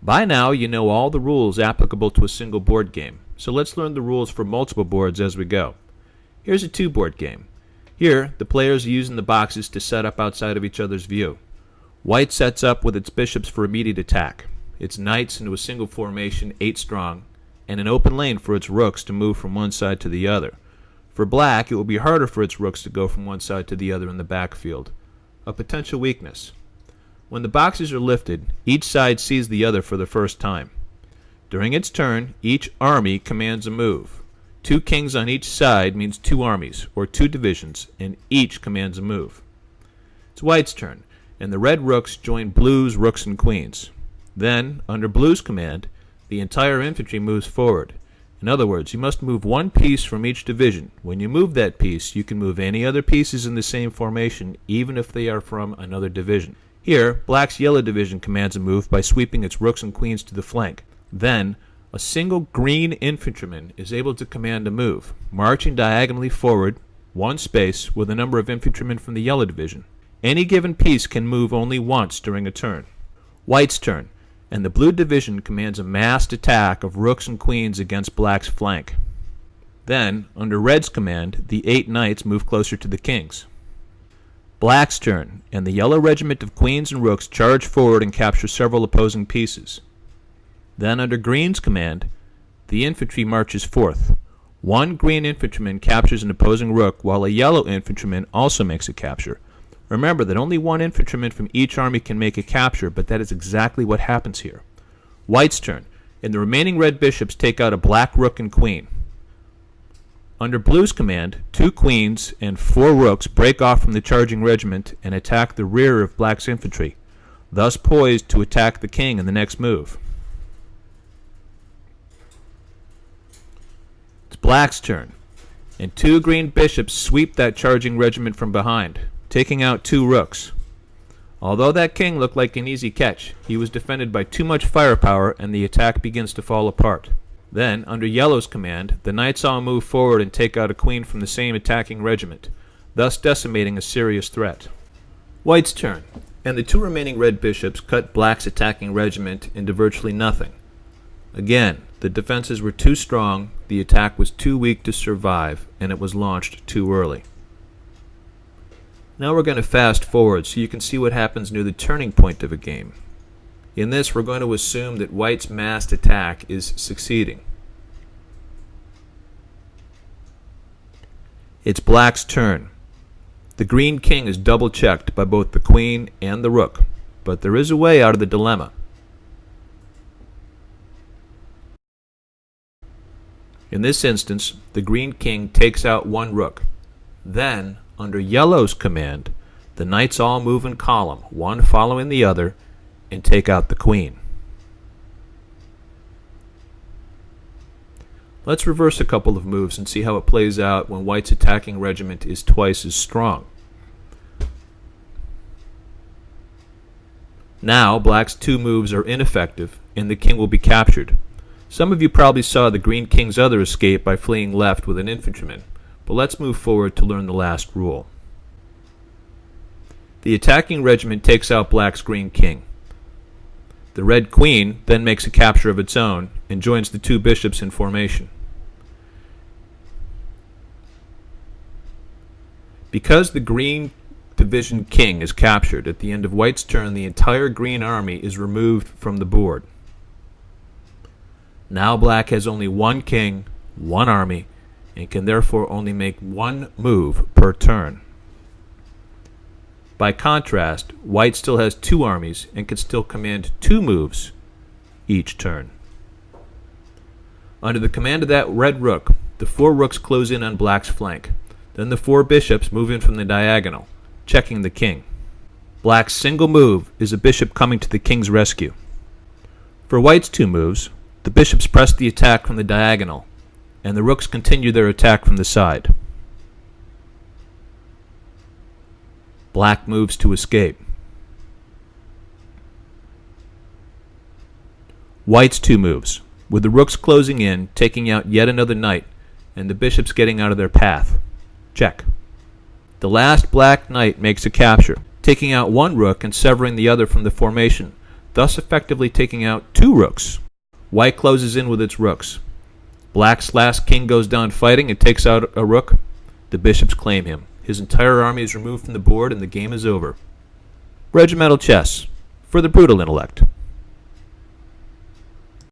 By now, you know all the rules applicable to a single board game, so let's learn the rules for multiple boards as we go. Here's a two-board game. Here, the players are using the boxes to set up outside of each other's view. White sets up with its bishops for immediate attack, its knights into a single formation 8 strong, and an open lane for its rooks to move from one side to the other. For black, it will be harder for its rooks to go from one side to the other in the backfield. A potential weakness. When the boxes are lifted, each side sees the other for the first time. During its turn, each army commands a move. 2 kings on each side means 2 armies, or 2 divisions, and each commands a move. It's white's turn, and the red rooks join blue's rooks and queens. Then, under blue's command, the entire infantry moves forward. In other words, you must move 1 piece from each division. When you move that piece, you can move any other pieces in the same formation, even if they are from another division. Here, black's yellow division commands a move by sweeping its rooks and queens to the flank. Then, a single green infantryman is able to command a move, marching diagonally forward 1 space with a number of infantrymen from the yellow division. Any given piece can move only once during a turn. White's turn, and the blue division commands a massed attack of rooks and queens against black's flank. Then, under red's command, the 8 knights move closer to the kings. Black's turn, and the yellow regiment of queens and rooks charge forward and capture several opposing pieces. Then, under green's command, the infantry marches forth. 1 green infantryman captures an opposing rook, while a yellow infantryman also makes a capture. Remember that only 1 infantryman from each army can make a capture, but that is exactly what happens here. White's turn, and the remaining red bishops take out a black rook and queen. Under blue's command, 2 queens and 4 rooks break off from the charging regiment and attack the rear of black's infantry, thus poised to attack the king in the next move. It's black's turn, and 2 green bishops sweep that charging regiment from behind, taking out 2 rooks. Although that king looked like an easy catch, he was defended by too much firepower and the attack begins to fall apart. Then, under yellow's command, the knights all move forward and take out a queen from the same attacking regiment, thus decimating a serious threat. White's turn, and the 2 remaining red bishops cut black's attacking regiment into virtually nothing. Again, the defenses were too strong, the attack was too weak to survive, and it was launched too early. Now we're going to fast forward so you can see what happens near the turning point of a game. In this, we're going to assume that white's massed attack is succeeding. It's black's turn. The green king is double-checked by both the queen and the rook, but there is a way out of the dilemma. In this instance, the green king takes out 1 rook. Then, under yellow's command, the knights all move in column, one following the other, and take out the queen. Let's reverse a couple of moves and see how it plays out when white's attacking regiment is twice as strong. Now, black's 2 moves are ineffective, and the king will be captured. Some of you probably saw the green king's other escape by fleeing left with an infantryman, but let's move forward to learn the last rule. The attacking regiment takes out black's green king. The red queen then makes a capture of its own and joins the 2 bishops in formation. Because the green division king is captured, at the end of white's turn the entire green army is removed from the board. Now black has only 1 king, 1 army, and can therefore only make 1 move per turn. By contrast, white still has 2 armies and can still command 2 moves each turn. Under the command of that red rook, the 4 rooks close in on black's flank. Then the 4 bishops move in from the diagonal, checking the king. Black's single move is a bishop coming to the king's rescue. For white's 2 moves, the bishops press the attack from the diagonal, and the rooks continue their attack from the side. Black moves to escape. White's 2 moves, with the rooks closing in, taking out yet another knight, and the bishops getting out of their path. Check. The last black knight makes a capture, taking out 1 rook and severing the other from the formation, thus effectively taking out 2 rooks. White closes in with its rooks. Black's last king goes down fighting and takes out a rook. The bishops claim him. His entire army is removed from the board and the game is over. Regimental chess, for the brutal intellect.